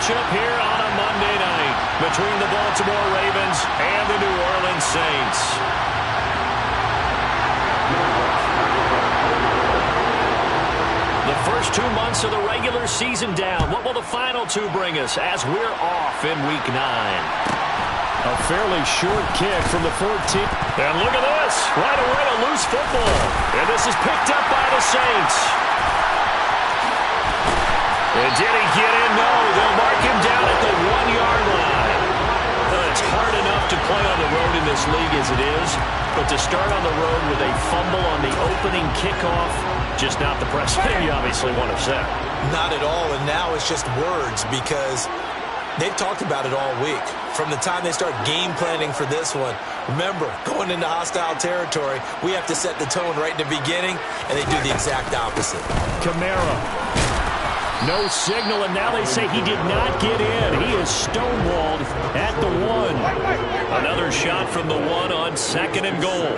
matchup here on a Monday night between the Baltimore Ravens and the New Orleans Saints. The first 2 months of the regular season down. What will the final two bring us as we're off in Week 9? A fairly short kick from the 14. And look at this. Right away, a loose football. And this is picked up by the Saints. And did he get in? No. They'll mark him down at the 1-yard line. It's hard enough to play on the road in this league as it is, but to start on the road with a fumble on the opening kickoff, just not the precedent you obviously want to set. Not at all, and now it's just words because they've talked about it all week. From the time they start game planning for this one, remember, going into hostile territory, we have to set the tone right in the beginning, and they do the exact opposite. Kamara. No signal, and now they say he did not get in. He is stonewalled at the 1. Another shot from the 1 on 2nd and goal.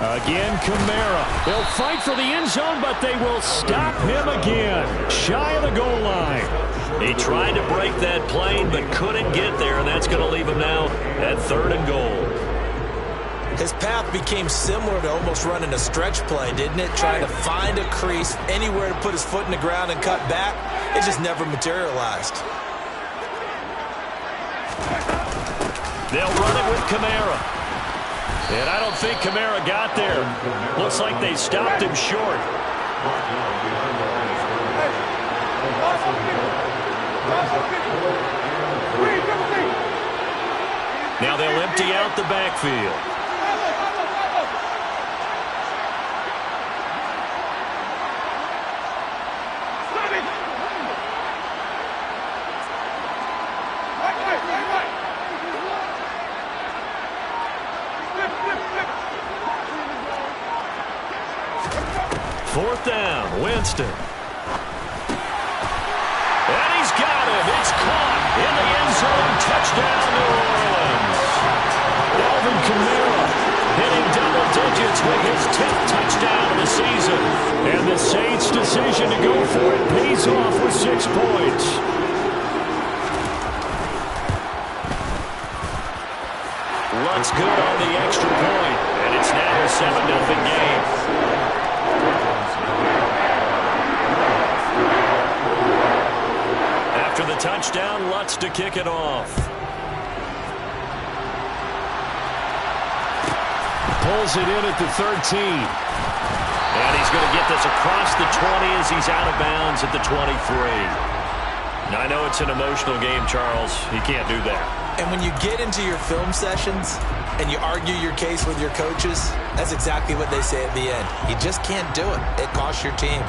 Again, Kamara. They'll fight for the end zone, but they will stop him again. Shy of the goal line. He tried to break that plane, but couldn't get there, and that's going to leave him now at 3rd and goal. His path became similar to almost running a stretch play, didn't it? Trying to find a crease, anywhere to put his foot in the ground and cut back. It just never materialized. They'll run it with Kamara. And I don't think Kamara got there. Looks like they stopped him short. Now they'll empty out the backfield. Fourth down, Winston. And he's got it. It's caught in the end zone. Touchdown, New Orleans. Alvin Kamara hitting double digits with his 10th touchdown of the season. And the Saints' decision to go for it pays off with 6 points. Lutz good on the extra point, and it's now a 7-0 game. After the touchdown, Lutz to kick it off. Pulls it in at the 13. And he's going to get this across the 20 as he's out of bounds at the 23. Now, I know it's an emotional game, Charles. He can't do that. And when you get into your film sessions and you argue your case with your coaches, that's exactly what they say at the end. You just can't do it. It costs your team.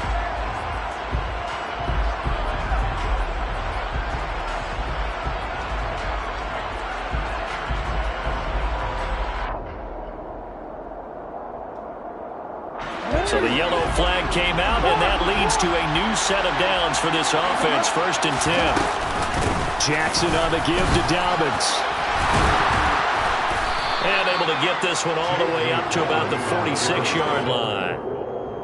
So the yellow flag came out, and that leads to a new set of downs for this offense. 1st and 10. Jackson on the give to Dobbins. And able to get this one all the way up to about the 46-yard line.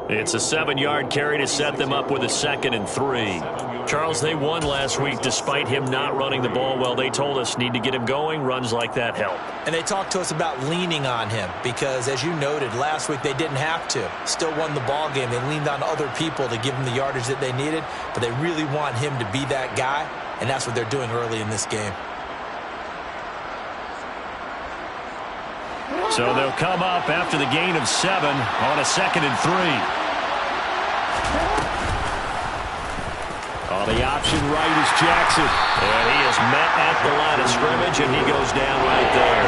It's a 7-yard carry to set them up with a 2nd and 3. Charles, they won last week despite him not running the ball well. They told us need to get him going. Runs like that help. And they talked to us about leaning on him because, as you noted, last week they didn't have to. Still won the ball game. They leaned on other people to give them the yardage that they needed, but they really want him to be that guy, and that's what they're doing early in this game. So they'll come up after the gain of 7 on a 2nd and 3. On the option right is Jackson. And he is met at the line of scrimmage, and he goes down right there.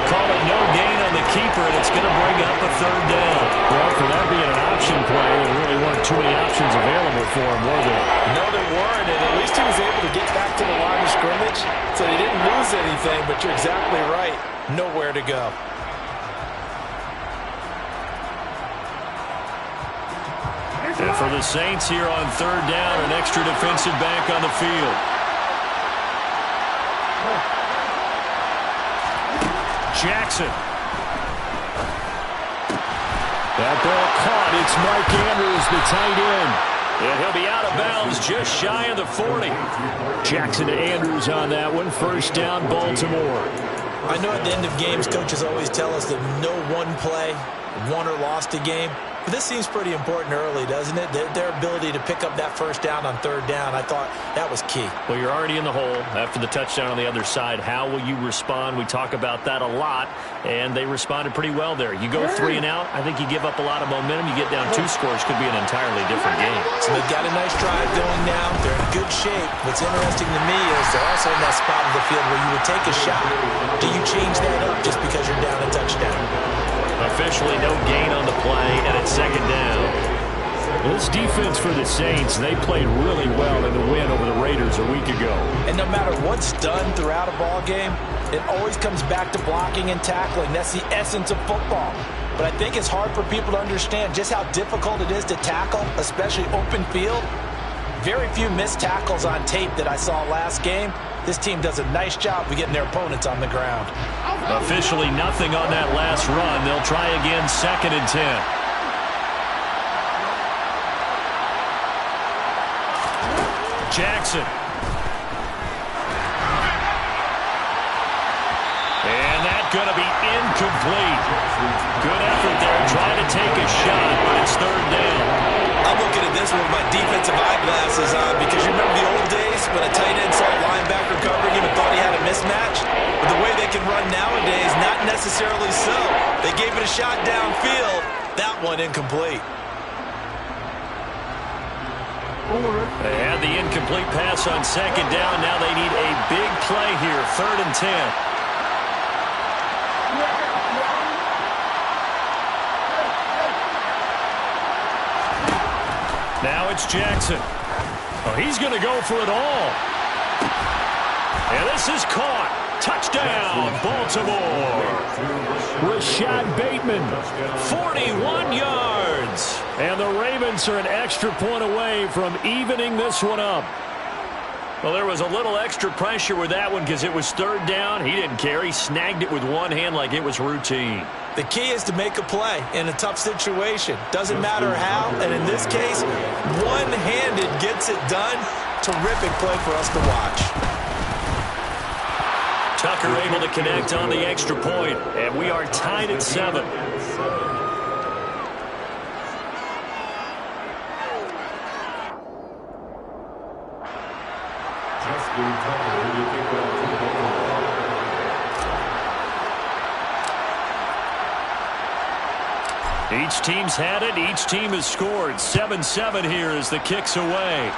Call it no gain on the keeper, and it's going to bring up a 3rd down. Well, for that being an option play, there really weren't too many options available for him, were there? No, there weren't, and at least he was able to get back to the line of scrimmage, so he didn't lose anything, but you're exactly right. Nowhere to go. And for the Saints here on 3rd down, an extra defensive back on the field. Jackson. That ball caught. It's Mark Andrews, the tight end. And he'll be out of bounds just shy of the 40. Jackson to Andrews on that one. First down, Baltimore. I know at the end of games, coaches always tell us that no one play won or lost a game. But this seems pretty important early, doesn't it? Their ability to pick up that first down on third down, I thought that was key. Well, you're already in the hole after the touchdown on the other side. How will you respond? We talk about that a lot, and they responded pretty well there. You go 3 and out, I think you give up a lot of momentum. You get down 2 scores, could be an entirely different game. So they've got a nice drive going now. They're in good shape. What's interesting to me is they're also in that spot of the field where you would take a shot. Do you change that up just because you're down a touchdown? Officially no gain on the play, and it's second down. This defense for the Saints, they played really well in the win over the Raiders a week ago. And no matter what's done throughout a ball game, it always comes back to blocking and tackling. That's the essence of football. But I think it's hard for people to understand just how difficult it is to tackle, especially open field. Very few missed tackles on tape that I saw last game. This team does a nice job of getting their opponents on the ground. Officially nothing on that last run. They'll try again, 2nd and 10. Jackson. And that's going to be incomplete. Good effort there, trying to take a shot, but it's third down. I'm looking at this with my defensive eyeglasses on because you remember the old days when a tight end saw a linebacker covering him and thought he had a mismatch? But the way they can run nowadays, not necessarily so. They gave it a shot downfield. That one incomplete. They had the incomplete pass on 2nd down. Now they need a big play here, 3rd and 10. Now it's Jackson. Oh, he's going to go for it all. And this is caught. Touchdown, Baltimore. Rashad Bateman. 41 yards. And the Ravens are an extra point away from evening this one up. Well, there was a little extra pressure with that one because it was 3rd down. He didn't care. He snagged it with one hand like it was routine. The key is to make a play in a tough situation. Doesn't matter how, and in this case, one-handed gets it done. Terrific play for us to watch. Tucker able to connect on the extra point, and we are tied at 7. Each team's had it. Each team has scored. 7-7 here as the kick's away.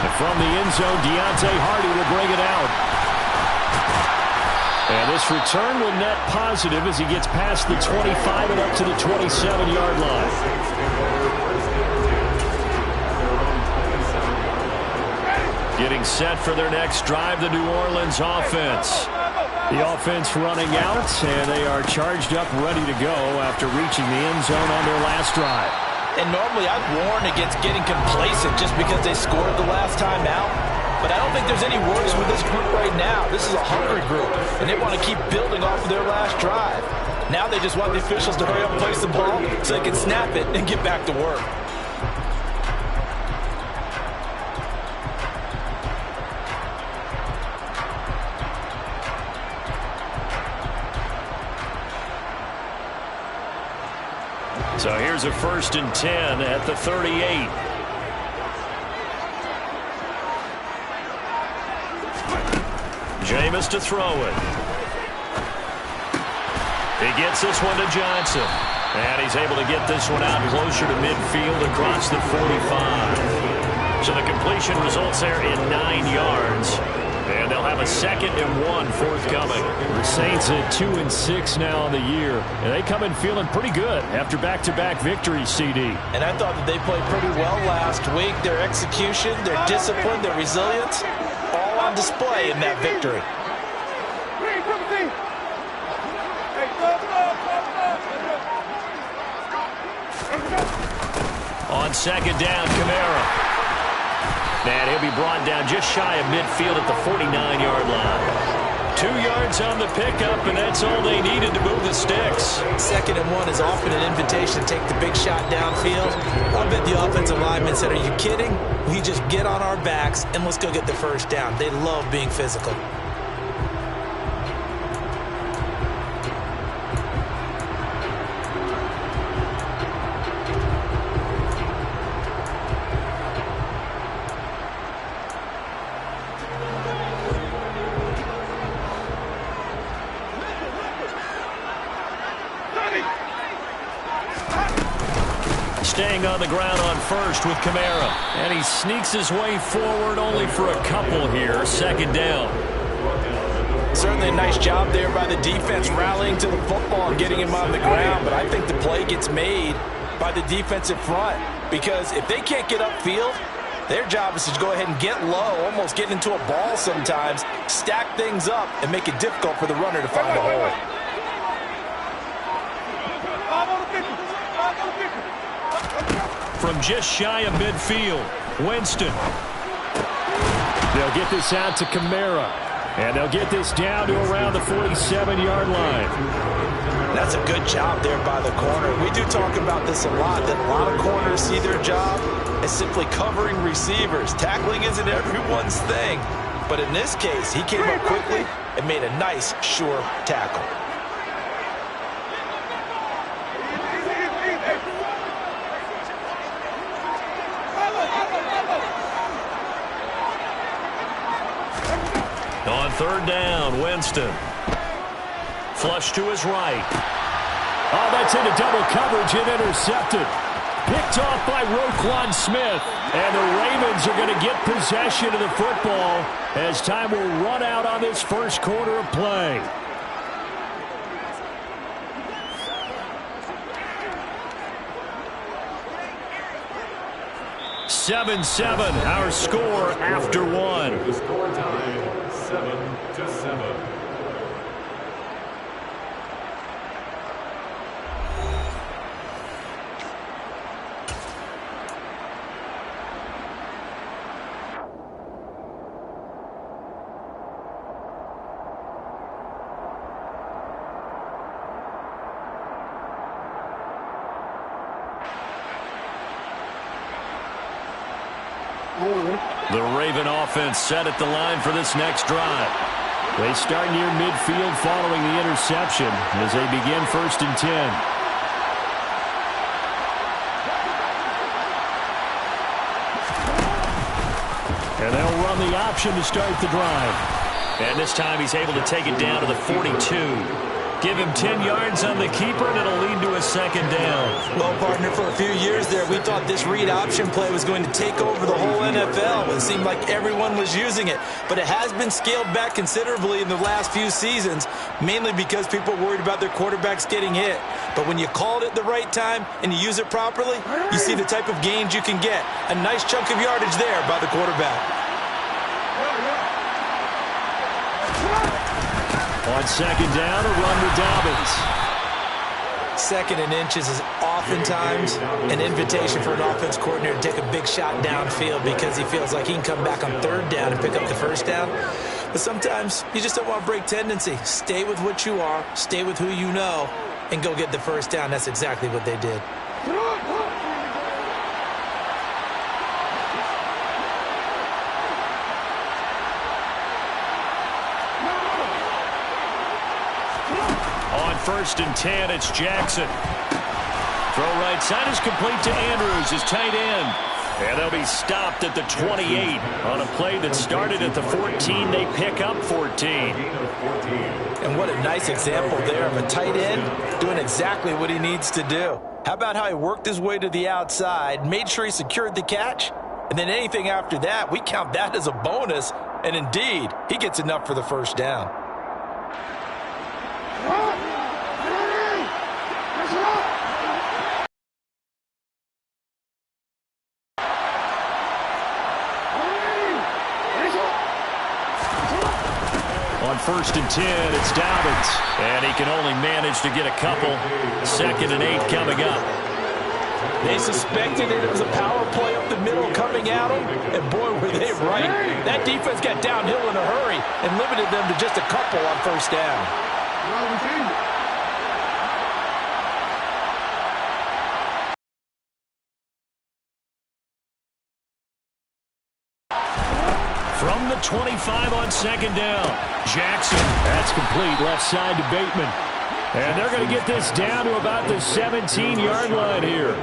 And from the end zone, Deontay Hardy will bring it out. And this return will net positive as he gets past the 25 and up to the 27-yard line. Getting set for their next drive, the New Orleans offense. The offense running out, and they are charged up, ready to go after reaching the end zone on their last drive. And normally I'd warn against getting complacent just because they scored the last time out. But I don't think there's any worries with this group right now. This is a hungry group, and they want to keep building off of their last drive. Now they just want the officials to hurry up and place the ball so they can snap it and get back to work. So here's a 1st and 10 at the 38. Jameis to throw it. He gets this one to Johnson. And he's able to get this one out closer to midfield across the 45. So the completion results there in 9 yards. And they'll have a 2nd and 1 forthcoming. The Saints at 2-6 now on the year. And they come in feeling pretty good after back-to-back victories, CD. And I thought that they played pretty well last week. Their execution, their discipline, their resilience, all on display in that victory. On 2nd down, Kamara. And he'll be brought down just shy of midfield at the 49-yard line. 2 yards on the pickup, and that's all they needed to move the sticks. 2nd and 1 is often an invitation to take the big shot downfield. I bet the offensive lineman said, are you kidding? We just get on our backs and let's go get the first down. They love being physical. Staying on the ground on first with Kamara. And he sneaks his way forward only for a couple here. 2nd down. Certainly a nice job there by the defense rallying to the football and getting him on the ground. But I think the play gets made by the defensive front. Because if they can't get upfield, their job is to go ahead and get low, almost get into a ball sometimes, stack things up, and make it difficult for the runner to find a hole. From just shy of midfield, Winston. They'll get this out to Kamara. And they'll get this down to around the 47-yard line. That's a good job there by the corner. We do talk about this a lot, that a lot of corners see their job as simply covering receivers. Tackling isn't everyone's thing. But in this case, he came up quickly and made a nice, sure tackle. On 3rd down, Winston. Flush to his right. Oh, that's into double coverage and intercepted. Picked off by Roquan Smith. And the Ravens are going to get possession of the football as time will run out on this first quarter of play. "7-7", our score after one. The score time, 7-7. The Raven offense set at the line for this next drive. They start near midfield following the interception as they begin 1st and 10. And they'll run the option to start the drive. And this time he's able to take it down to the 42. Give him 10 yards on the keeper, and it'll lead to a 2nd down. Well, partner, for a few years there, we thought this read option play was going to take over the whole NFL. It seemed like everyone was using it. But it has been scaled back considerably in the last few seasons, mainly because people are worried about their quarterbacks getting hit. But when you call it at the right time and you use it properly, you see the type of gains you can get. A nice chunk of yardage there by the quarterback. On 2nd down, a run to Dobbins. 2nd and inches is oftentimes an invitation for an offense coordinator to take a big shot downfield because he feels like he can come back on 3rd down and pick up the 1st down. But sometimes you just don't want to break tendency. Stay with what you are, stay with who you know, and go get the 1st down. That's exactly what they did. On 1st and 10, it's Jackson. Throw right side is complete to Andrews, his tight end. And they'll be stopped at the 28 on a play that started at the 14. They pick up 14. And what a nice example there of a tight end doing exactly what he needs to do. How about how he worked his way to the outside, made sure he secured the catch, and then anything after that, we count that as a bonus. And indeed, he gets enough for the 1st down. On 1st and 10, it's Dobbins. And he can only manage to get a couple. 2nd and 8 coming up. They suspected it was a power play up the middle coming at them, and boy, were they right. That defense got downhill in a hurry and limited them to just a couple on 1st down. 25 on second down. Jackson, that's complete, left side to Bateman. And they're going to get this down to about the 17-yard line here.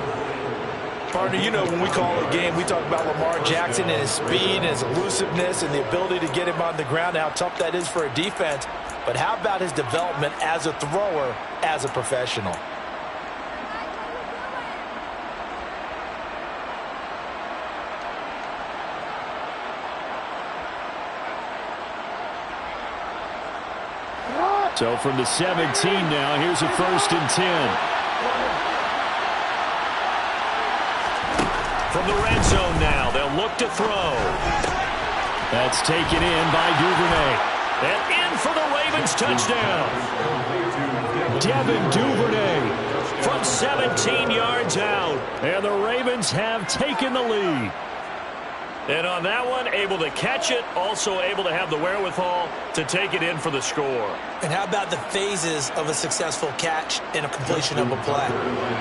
Partner, you know when we call a game, we talk about Lamar Jackson and his speed and his elusiveness and the ability to get him on the ground and how tough that is for a defense. But how about his development as a thrower, as a professional? So from the 17 now, here's a 1st and 10. From the red zone now, they'll look to throw. That's taken in by Duvernay. And in for the Ravens touchdown. Devin Duvernay from 17 yards out. And the Ravens have taken the lead. And on that one, able to catch it, also able to have the wherewithal to take it in for the score. And how about the phases of a successful catch and a completion of a play?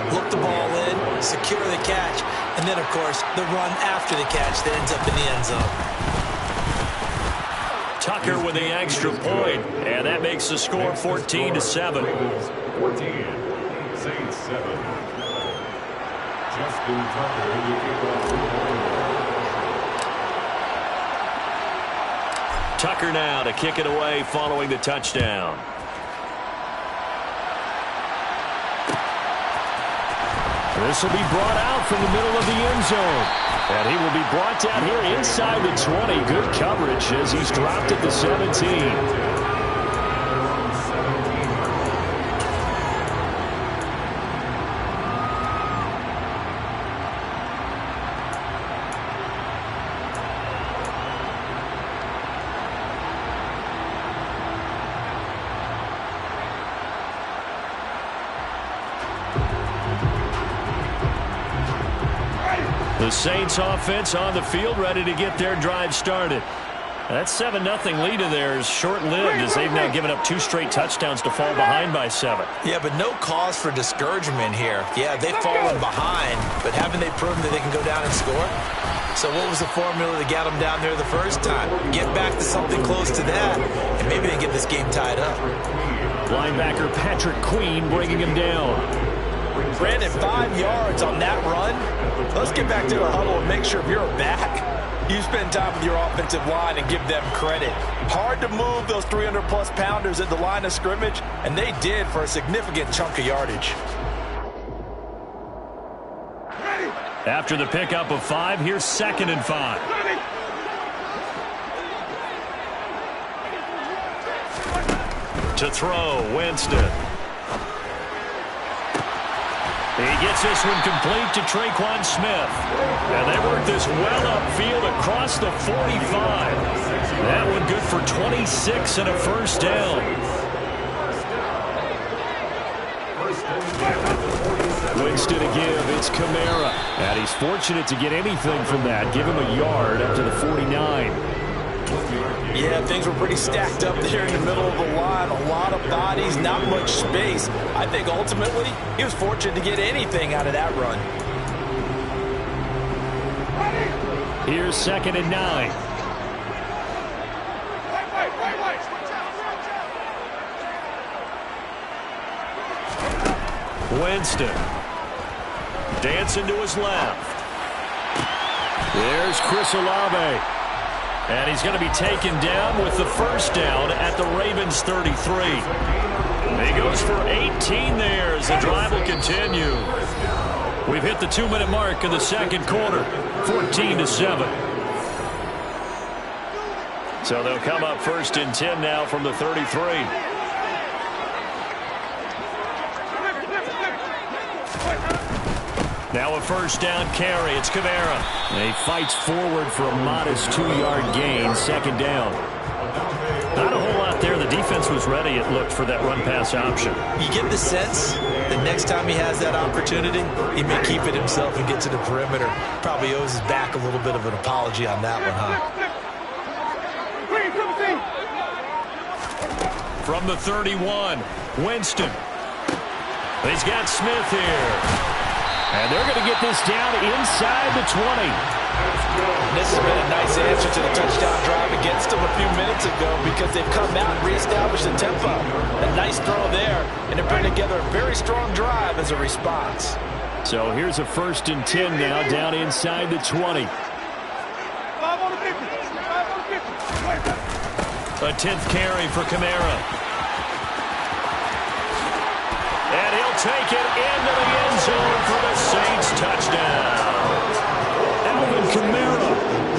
Look the ball in, secure the catch, and then, of course, the run after the catch that ends up in the end zone. Tucker with the extra point, and that makes the score 14-7. 14, Saints 7. Justin Tucker in the kickoff. Tucker now to kick it away following the touchdown. This will be brought out from the middle of the end zone. And he will be brought down here inside the 20. Good coverage as he's dropped at the 17. The Saints offense on the field ready to get their drive started. That 7-0 lead of theirs short-lived as they've now given up 2 straight touchdowns to fall behind by 7. Yeah, but no cause for discouragement here. Yeah, they've fallen behind, but haven't they proven that they can go down and score? So what was the formula that got them down there the first time? Get back to something close to that, and maybe they get this game tied up. Linebacker Patrick Queen bringing him down. Brandon, 5 yards on that run. Let's get back to the huddle and make sure if you're back, you spend time with your offensive line and give them credit. Hard to move those 300-plus pounders at the line of scrimmage, and they did for a significant chunk of yardage. After the pickup of 5, here's 2nd and 5. To throw, Winston. He gets this one complete to Traquan Smith. And they work this well upfield across the 45. That one good for 26 and a 1st down. Winston to give, it's Kamara. And he's fortunate to get anything from that. Give him a yard up to the 49. Yeah, things were pretty stacked up there in the middle of the line. A lot of bodies, not much space. I think ultimately he was fortunate to get anything out of that run. Here's 2nd and 9. Winston. Dancing to his left. There's Chris Olave. And he's going to be taken down with the 1st down at the Ravens 33. He goes for 18 there as the drive will continue. We've hit the 2-minute mark of the 2nd quarter, 14-7. So they'll come up 1st and 10 now from the 33. Now a 1st down carry. It's Kamara. And he fights forward for a modest 2-yard gain. 2nd down. Not a whole lot there. The defense was ready, it looked, for that run-pass option. You get the sense that next time he has that opportunity, he may keep it himself and get to the perimeter. Probably owes his back a little bit of an apology on that one, huh? From the 31, Winston. He's got Smith here. And they're going to get this down inside the 20. And this has been a nice answer to the touchdown drive against them a few minutes ago because they've come out and reestablished the tempo. A nice throw there, and they're putting together a very strong drive as a response. So here's a 1st and 10 now, down inside the 20. A 10th carry for Kamara. And he'll take it into the end zone for the Saints touchdown. Alvin Kamara,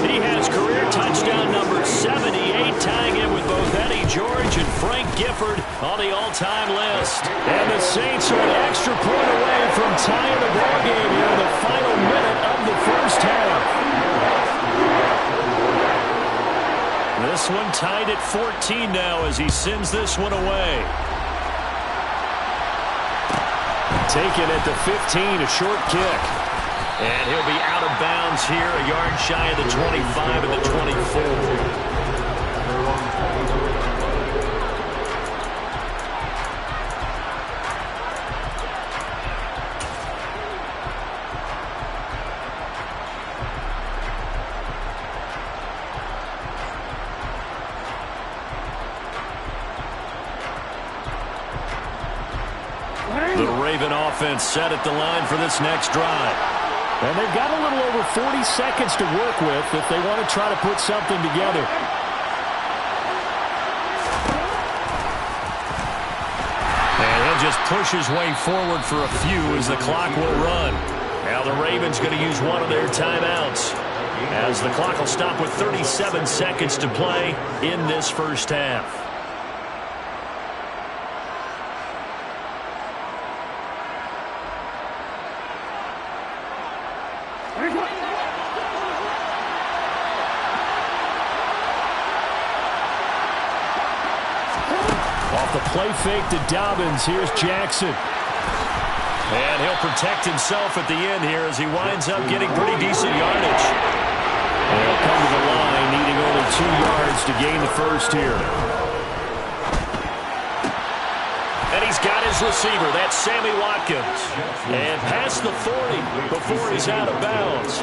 he has career touchdown number 78, tying in with both Eddie George and Frank Gifford on the all-time list. And the Saints are an extra point away from tying the ballgame here in the final minute of the first half. This one tied at 14 now as he sends this one away. Taken at the 15, a short kick. And he'll be out of bounds here, a yard shy of the 25 and the 24. The Raven offense set at the line for this next drive. And they've got a little over 40 seconds to work with if they want to try to put something together. And he'll just push his way forward for a few as the clock will run. Now the Ravens going to use one of their timeouts as the clock will stop with 37 seconds to play in this first half. Off the play fake to Dobbins, here's Jackson. And he'll protect himself at the end here as he winds up getting pretty decent yardage. And he'll come to the line, needing only 2 yards to gain the first here. And he's got his receiver. That's Sammy Watkins. And past the 40 before he's out of bounds.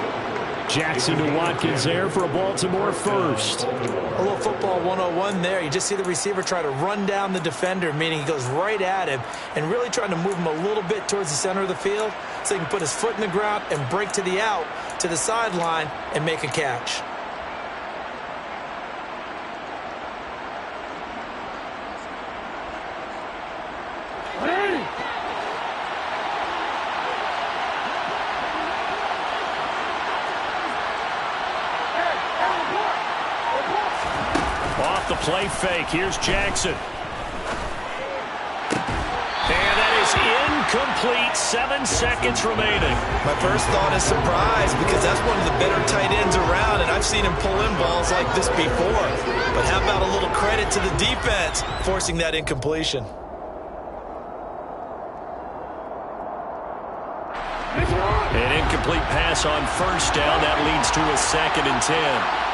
Jackson to Watkins there for a Baltimore first. A little football 101 there. You just see the receiver try to run down the defender, meaning he goes right at him and really trying to move him a little bit towards the center of the field so he can put his foot in the ground and break to the out, to the sideline, and make a catch. Off the play fake, here's Jackson. And that is incomplete. 7 seconds remaining. My first thought is surprise because that's one of the better tight ends around, and I've seen him pull in balls like this before. But how about a little credit to the defense forcing that incompletion? An incomplete pass on first down. That leads to a 2nd and 10.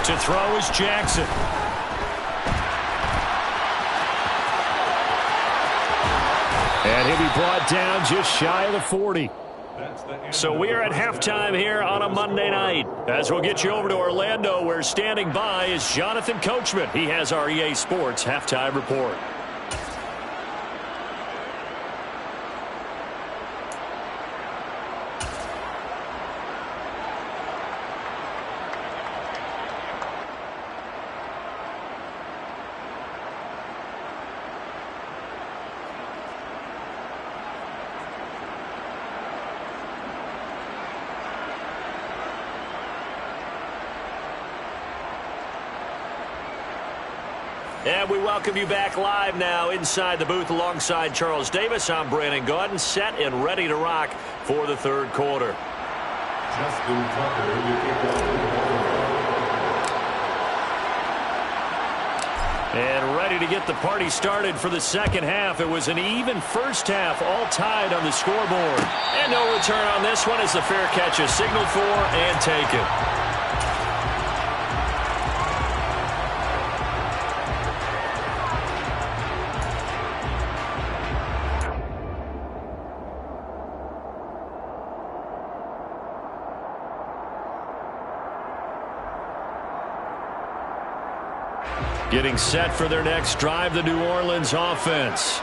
To throw is Jackson. And he'll be brought down just shy of the 40. So we are at halftime here on a Monday night. As we'll get you over to Orlando, where standing by is Jonathan Coachman. He has our EA Sports halftime report. And we welcome you back live now inside the booth alongside Charles Davis. I'm Brandon Gaudin, set and ready to rock for the third quarter. Justin Tucker, you kick off. And ready to get the party started for the second half. It was an even first half, all tied on the scoreboard. And no return on this one as the fair catch is signaled for and taken. Getting set for their next drive, the New Orleans offense.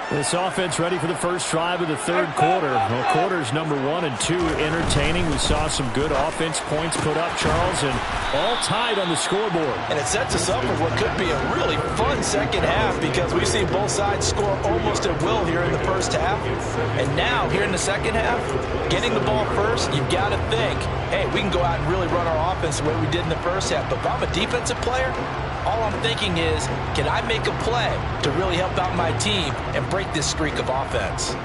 This offense ready for the first drive of the third quarter. Well, quarters number 1 and 2 entertaining. We saw some good offense points put up, Charles, and all tied on the scoreboard. And it sets us up for what could be a really fun second half because we've seen both sides score almost at will here in the first half. And now, here in the second half, getting the ball first, you've got to think, hey, we can go out and really run our offense the way we did in the first half. But if I'm a defensive player, all I'm thinking is, can I make a play to really help out my team and break this streak of offense?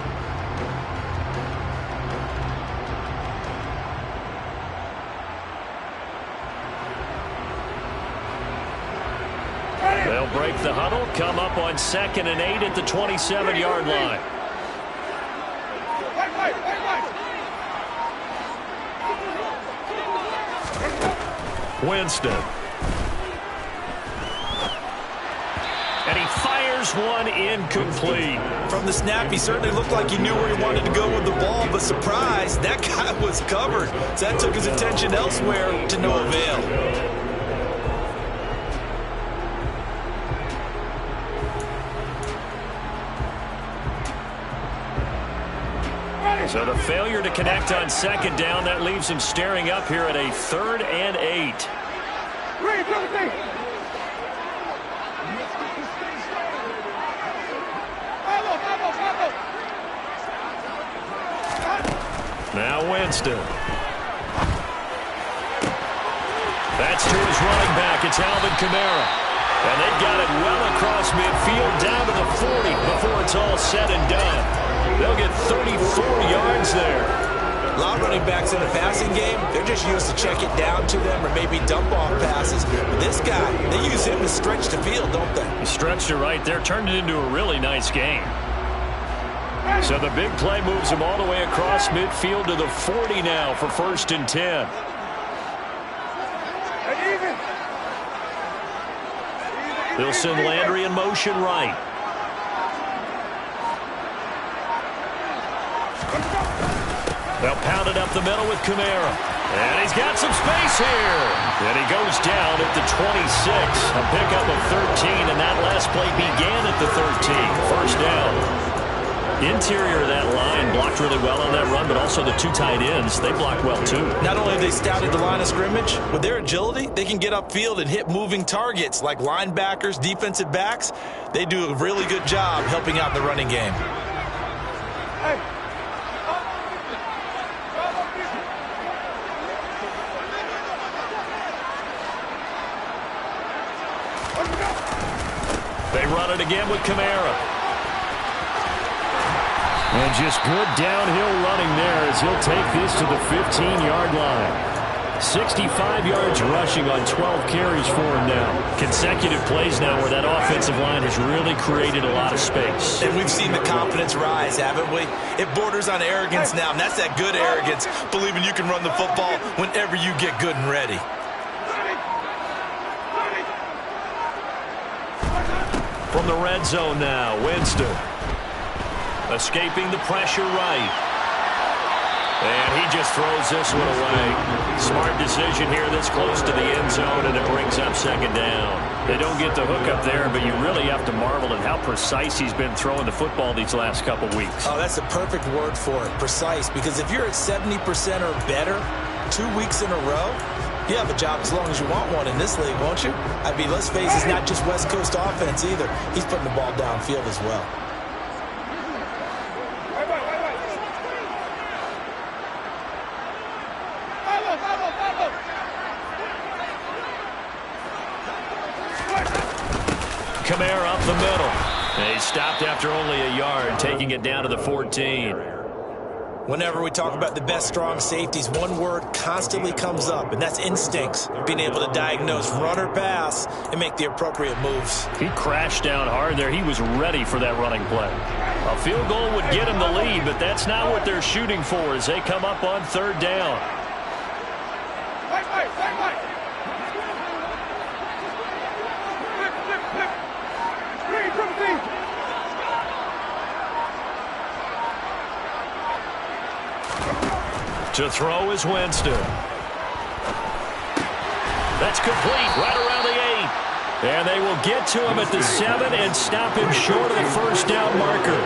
They'll break the huddle, come up on 2nd and 8 at the 27-yard line. Winston. And he fires one incomplete. From the snap, he certainly looked like he knew where he wanted to go with the ball, but surprise, that guy was covered. So that took his attention elsewhere to no avail. So the failure to connect on 2nd down, that leaves him staring up here at a 3rd and 8. Now Winston. That's to his running back. It's Alvin Kamara. And they got it well across midfield down to the 40 before it's all said and done. They'll get 34 yards there. A lot of running backs in the passing game, they're just used to check it down to them or maybe dump off passes. But this guy, they use him to stretch the field, don't they? He stretched it right there, turned it into a really nice game. So the big play moves him all the way across midfield to the 40 now for 1st and 10. They'll send Landry in motion right. They'll pound it up the middle with Kamara. And he's got some space here. And he goes down at the 26. A pickup of 13, and that last play began at the 13. First down. Interior of that line blocked really well on that run, but also the 2 tight ends, they blocked well too. Not only have they scouted the line of scrimmage, with their agility, they can get upfield and hit moving targets like linebackers, defensive backs. They do a really good job helping out in the running game. They run it again with Kamara. And just good downhill running there as he'll take this to the 15-yard line. 65 yards rushing on 12 carries for him now. Consecutive plays now where that offensive line has really created a lot of space. And we've seen the confidence rise, haven't we? It borders on arrogance now, and that's that good arrogance, believing you can run the football whenever you get good and ready. From the red zone now, Winston. Escaping the pressure right. And he just throws this one away. Smart decision here this close to the end zone, and it brings up 2nd down. They don't get the hook up there, but you really have to marvel at how precise he's been throwing the football these last couple weeks. Oh, that's the perfect word for it, precise. Because if you're at 70% or better 2 weeks in a row, you have a job as long as you want one in this league, won't you? I mean, let's face it, it's not just West Coast offense either. He's putting the ball downfield as well. Kamara up the middle. And he stopped after only a yard, taking it down to the 14. Whenever we talk about the best strong safeties, one word constantly comes up, and that's instincts. Being able to diagnose run or pass and make the appropriate moves. He crashed down hard there. He was ready for that running play. A field goal would get him the lead, but that's not what they're shooting for as they come up on 3rd down. To throw is Winston. That's complete right around the 8. And they will get to him at the 7 and stop him short of the first down marker.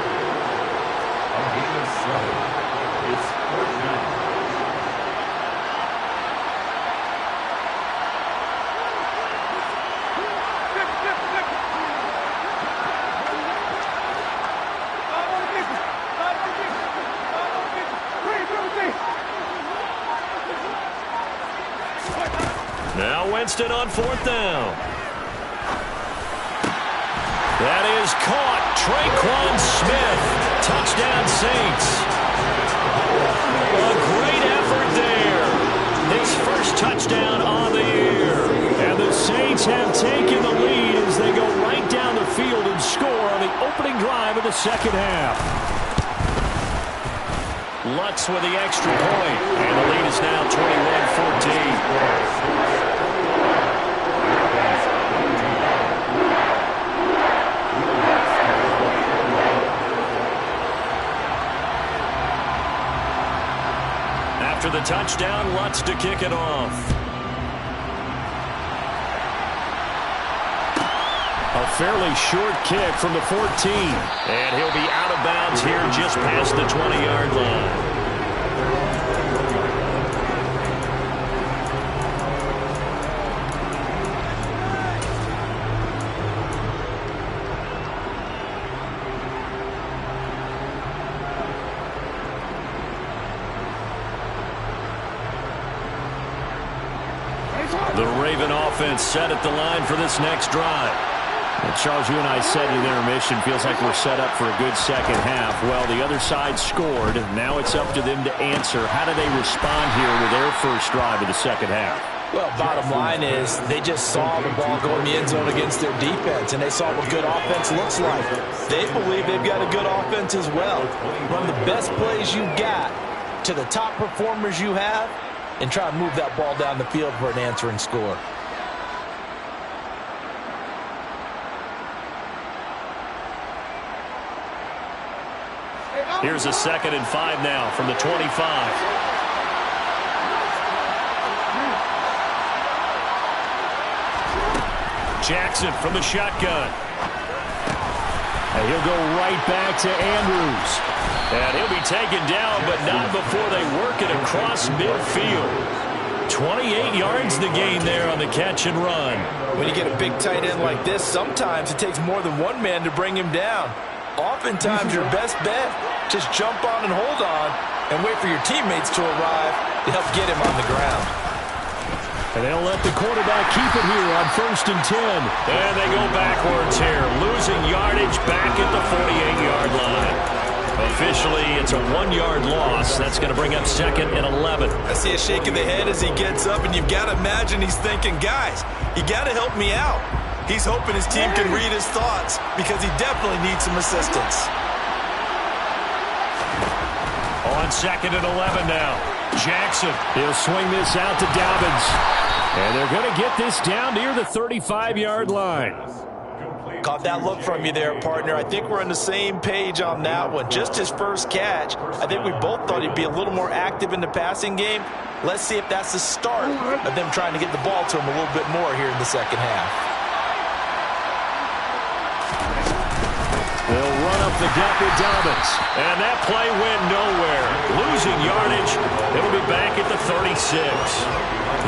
It's 4th down. Now Winston on 4th down. That is caught. Traquan Smith. Touchdown Saints. A great effort there. His first touchdown on the year. And the Saints have taken the lead as they go right down the field and score on the opening drive of the second half. Lutz with the extra point. And the lead is now 21-14. After the touchdown, Lutz to kick it off. A fairly short kick from the 14. And he'll be out of bounds here just past the 20-yard line. The Raven offense set at the line for this next drive. Well, Charles, you and I said in intermission, feels like we're set up for a good second half. Well, the other side scored. Now it's up to them to answer. How do they respond here with their first drive of the second half? Well, bottom line is they just saw the ball go in the end zone against their defense, and they saw what good offense looks like. They believe they've got a good offense as well. Run the best plays you got to the top performers you have, and try and move that ball down the field for an answering score. Here's a 2nd and 5 now from the 25. Jackson from the shotgun. And he'll go right back to Andrews. And he'll be taken down, but not before they work it across midfield. 28 yards the gain there on the catch and run. When you get a big tight end like this, sometimes it takes more than one man to bring him down. Oftentimes, your best bet, just jump on and hold on and wait for your teammates to arrive to help get him on the ground. And they'll let the quarterback keep it here on 1st and 10. And they go backwards here, losing yardage back at the 48-yard line. Officially, it's a 1-yard loss. That's going to bring up 2nd and 11. I see a shake of the head as he gets up, and you've got to imagine he's thinking, guys, you got to help me out. He's hoping his team can read his thoughts because he definitely needs some assistance. On 2nd and 11 now. Jackson, he'll swing this out to Dobbins. And they're going to get this down near the 35-yard line. Caught that look from you there, partner. I think we're on the same page on that one. Just his first catch. I think we both thought he'd be a little more active in the passing game. Let's see if that's the start of them trying to get the ball to him a little bit more here in the second half. They'll run up the gut with Dobbins. And that play went nowhere. Losing yardage. It'll be back at the 36.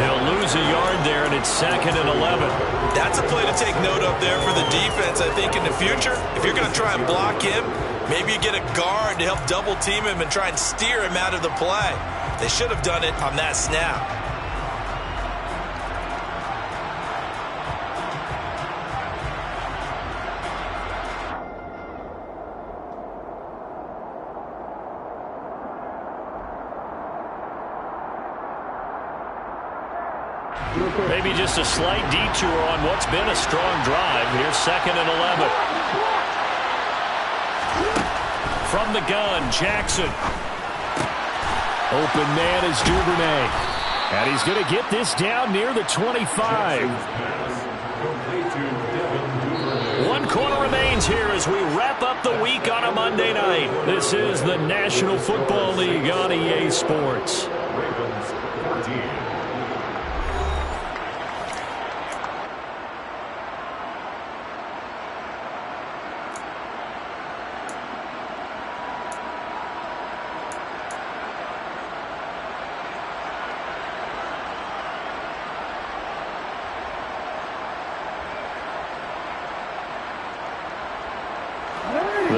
They'll lose a yard there, and it's 2nd and 11. That's a play to take note of there for the defense, I think, in the future. If you're going to try and block him, maybe you get a guard to help double team him and try and steer him out of the play. They should have done it on that snap. Maybe just a slight detour on what's been a strong drive. Here's 2nd and 11. From the gun, Jackson. Open man is Duvernay. And he's going to get this down near the 25. 1 quarter remains here as we wrap up the week on a Monday night. This is the National Football League on EA Sports.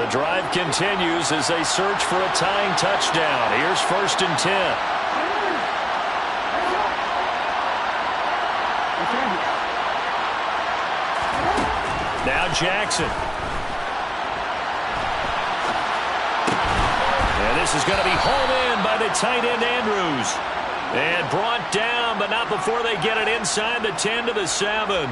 The drive continues as they search for a tying touchdown. Here's 1st and 10. Now Jackson. And this is going to be hauled in by the tight end Andrews. And brought down, but not before they get it inside the 10 to the 7.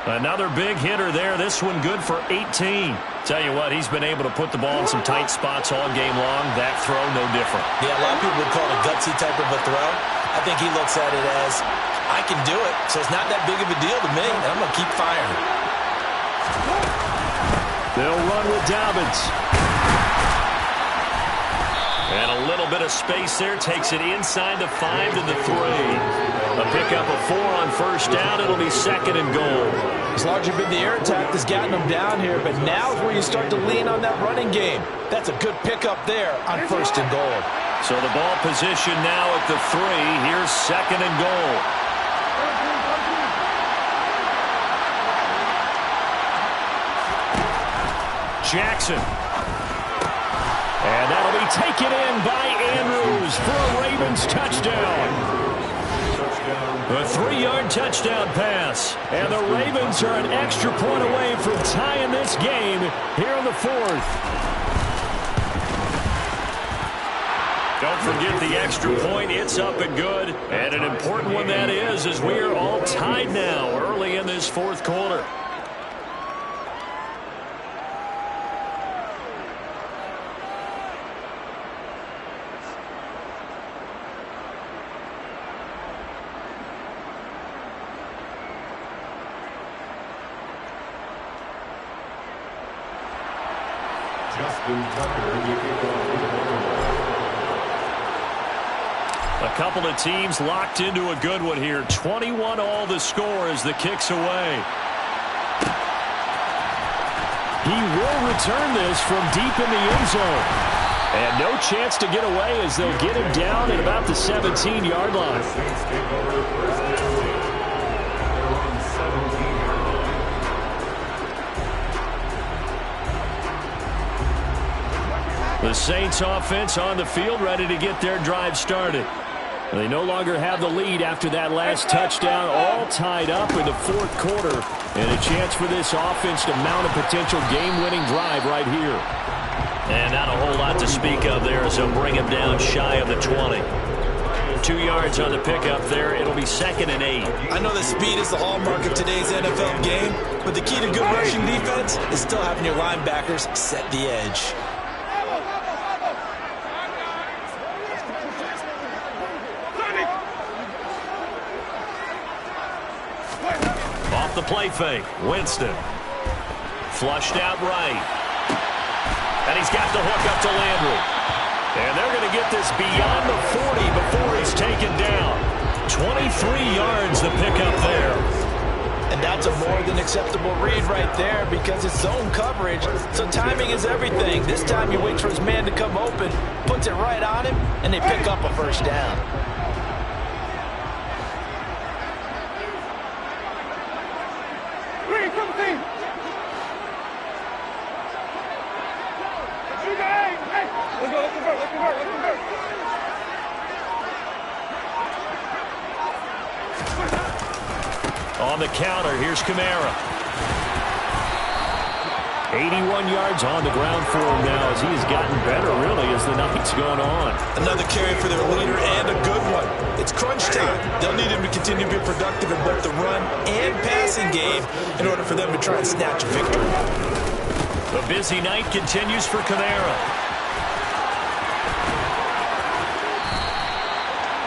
Another big hitter there. This one good for 18. Tell you what, he's been able to put the ball in some tight spots all game long. That throw, no different. Yeah, a lot of people would call it a gutsy type of a throw. I think he looks at it as, I can do it, so it's not that big of a deal to me, and I'm going to keep firing. They'll run with Dobbins. And a little bit of space there. Takes it inside the 5 to the 3. A pickup of 4 on 1st down. It'll be 2nd and goal. It's largely been the air attack that's gotten them down here, but now is where you start to lean on that running game. That's a good pickup there on 1st and goal. So the ball position now at the 3. Here's 2nd and goal. Jackson. And that'll be taken in by Andrews for a Ravens touchdown. A 3-yard touchdown pass. And the Ravens are an extra point away from tying this game here in the 4th. Don't forget the extra point. It's up and good. And an important one that is, as we are all tied now early in this 4th quarter. A couple of teams locked into a good one here. 21 all the score as the kick's away. He will return this from deep in the end zone. And no chance to get away as they'll get him down at about the 17-yard line. The Saints offense on the field, ready to get their drive started. They no longer have the lead after that last touchdown, all tied up in the 4th quarter. And a chance for this offense to mount a potential game-winning drive right here. And not a whole lot to speak of there as they'll bring him down shy of the 20. 2 yards on the pickup there. It'll be 2nd and 8. I know that speed is the hallmark of today's NFL game, but the key to good rushing defense is still having your linebackers set the edge. Off the play fake, Winston. Flushed out right. And he's got the hook up to Landry. And they're going to get this beyond the 40 before he's taken down. 23 yards the pickup there. And that's a more than acceptable read right there because it's zone coverage, so timing is everything. This time you wait for his man to come open, puts it right on him, and they pick up a 1st down. On the counter, here's Kamara. 81 yards on the ground for him now as he has gotten better, really, as the night's going on. Another carry for their leader and a good one. It's crunch time. They'll need him to continue to be productive in both the run and passing game in order for them to try and snatch a victory. The busy night continues for Kamara.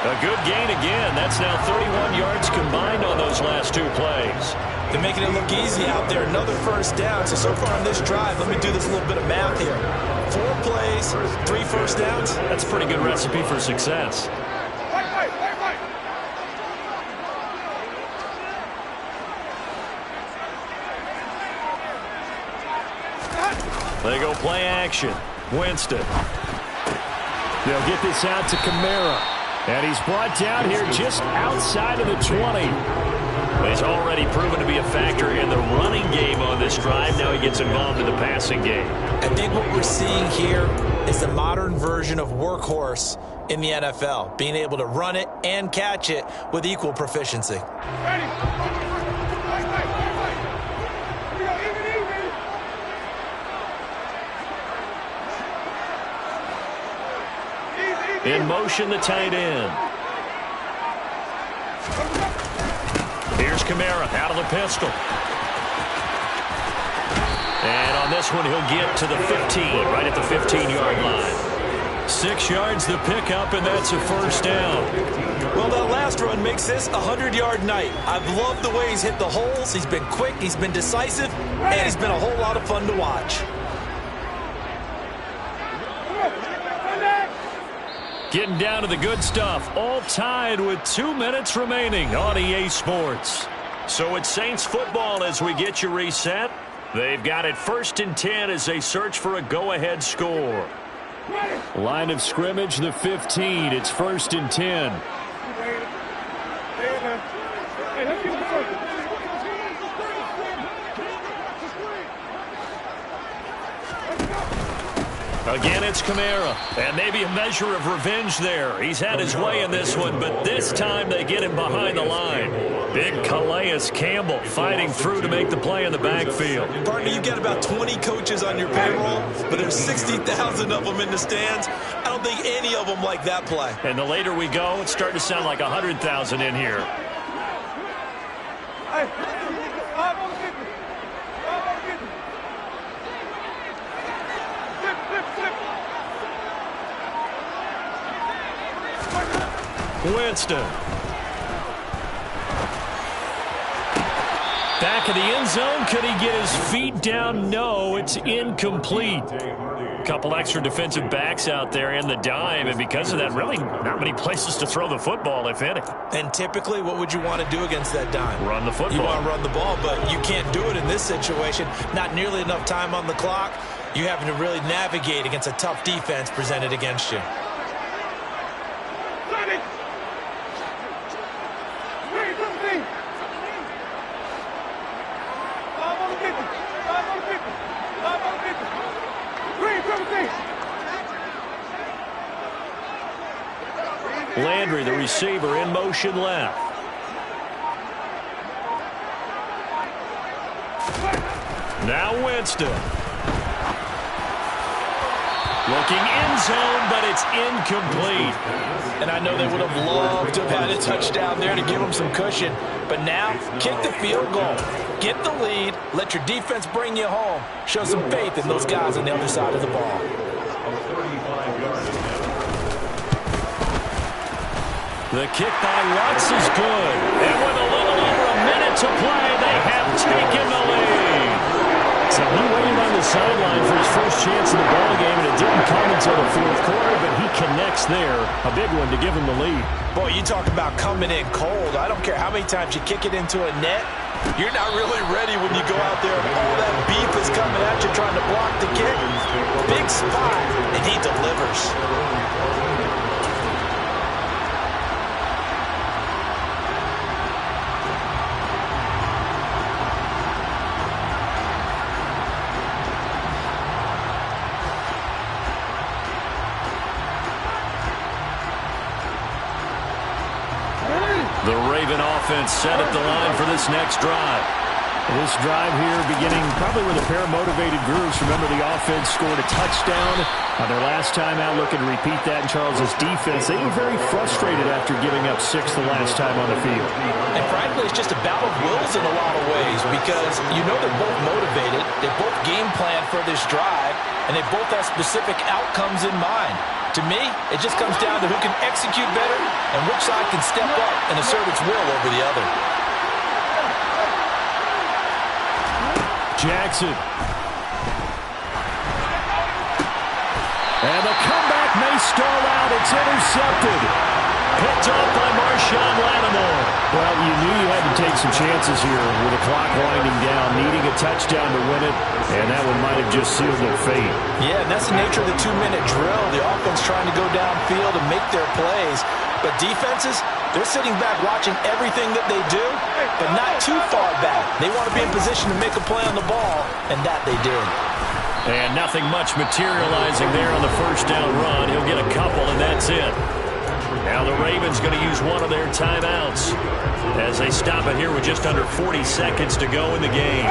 A good gain again. That's now 31 yards combined on those last 2 plays. They're making it look easy out there. Another 1st down. So far on this drive, let me do this little bit of math here. 4 plays, 3 1st downs. That's a pretty good recipe for success. They go play action. Winston. They'll get this out to Kamara. And he's brought down here just outside of the 20. He's already proven to be a factor in the running game on this drive. Now he gets involved in the passing game. I think what we're seeing here is the modern version of workhorse in the NFL, being able to run it and catch it with equal proficiency. In motion, the tight end. Here's Kamara out of the pistol. And on this one, he'll get to the 15, right at the 15-yard line. 6 yards the pickup, and that's a first down. Well, that last run makes this a 100-yard night. I've loved the way he's hit the holes. He's been quick, he's been decisive, and he's been a whole lot of fun to watch. Getting down to the good stuff. All tied with 2 minutes remaining on EA Sports. So it's Saints football as we get you reset. They've got it 1st and 10 as they search for a go-ahead score. Line of scrimmage, the 15. It's 1st and 10. Again, it's Kamara. And maybe a measure of revenge there. He's had his way in this one, but this time they get him behind the line. Big Calais Campbell fighting through to make the play in the backfield. Partner, you've got about 20 coaches on your payroll, but there's 60,000 of them in the stands. I don't think any of them like that play. And the later we go, it's starting to sound like 100,000 in here. Winston. Back of the end zone. Could he get his feet down? No, it's incomplete. Couple extra defensive backs out there in the dime, and because of that, really not many places to throw the football, if any. And typically, what would you want to do against that dime? Run the football. You want to run the ball, but you can't do it in this situation. Not nearly enough time on the clock. You're having to really navigate against a tough defense presented against you. Landry, the receiver, in motion left. Now Winston. Looking end zone, but it's incomplete. And I know they would have loved to have had a touchdown there to give them some cushion. But now, kick the field goal. Get the lead. Let your defense bring you home. Show some faith in those guys on the other side of the ball. The kick by Lutz is good. And with a little over a minute to play, they have taken the lead. So he waited on the sideline for his first chance in the ballgame, and it didn't come until the 4th quarter, but he connects there. A big one to give him the lead. Boy, you talk about coming in cold. I don't care how many times you kick it into a net. You're not really ready when you go out there and all that beef is coming at you trying to block the kick. Big spot, and he delivers. The Raven offense set at the line for this next drive. This drive here beginning probably with a pair of motivated groups. Remember, the offense scored a touchdown on their last time out. Looking to repeat that in Charles's defense. They were very frustrated after giving up 6 the last time on the field. And frankly, it's just a battle of wills in a lot of ways because you know they're both motivated. They both game plan for this drive, and they both have specific outcomes in mind. To me, it just comes down to who can execute better and which side can step up and assert its will over the other. Jackson. And the comeback may stall out. It's intercepted. Picked off by Marshawn Lattimore. Well, you knew you had to take some chances here with the clock winding down, needing a touchdown to win it, and that one might have just sealed their fate. Yeah, and that's the nature of the 2-minute drill. The offense trying to go downfield and make their plays. But defenses, they're sitting back watching everything that they do, but not too far back. They want to be in position to make a play on the ball, and that they did. And nothing much materializing there on the first down run. He'll get a couple, and that's it. Now the Ravens going to use one of their timeouts as they stop it here with just under 40 seconds to go in the game.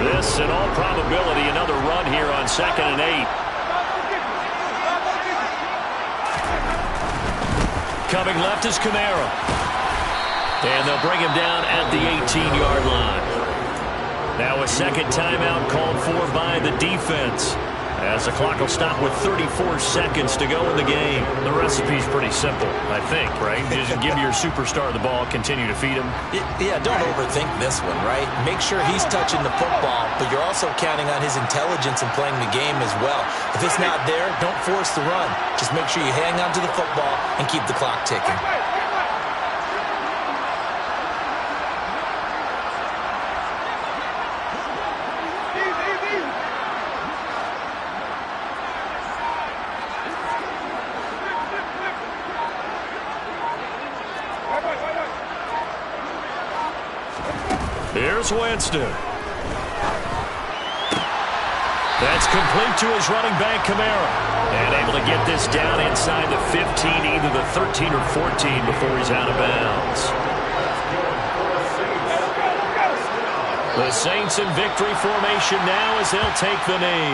This, in all probability, another run here on 2nd and 8. Coming left is Kamara. And they'll bring him down at the 18-yard line. Now a second timeout called for by the defense, as the clock will stop with 34 seconds to go in the game. The recipe's pretty simple, I think, right? Just give your superstar the ball, continue to feed him. Yeah, don't overthink this one, right? Make sure he's touching the football, but you're also counting on his intelligence in playing the game as well. If it's not there, don't force the run. Just make sure you hang on to the football and keep the clock ticking. Here's Winston. That's complete to his running back, Kamara. And able to get this down inside the 15, either the 13 or 14 before he's out of bounds. The Saints in victory formation now as they'll take the knee.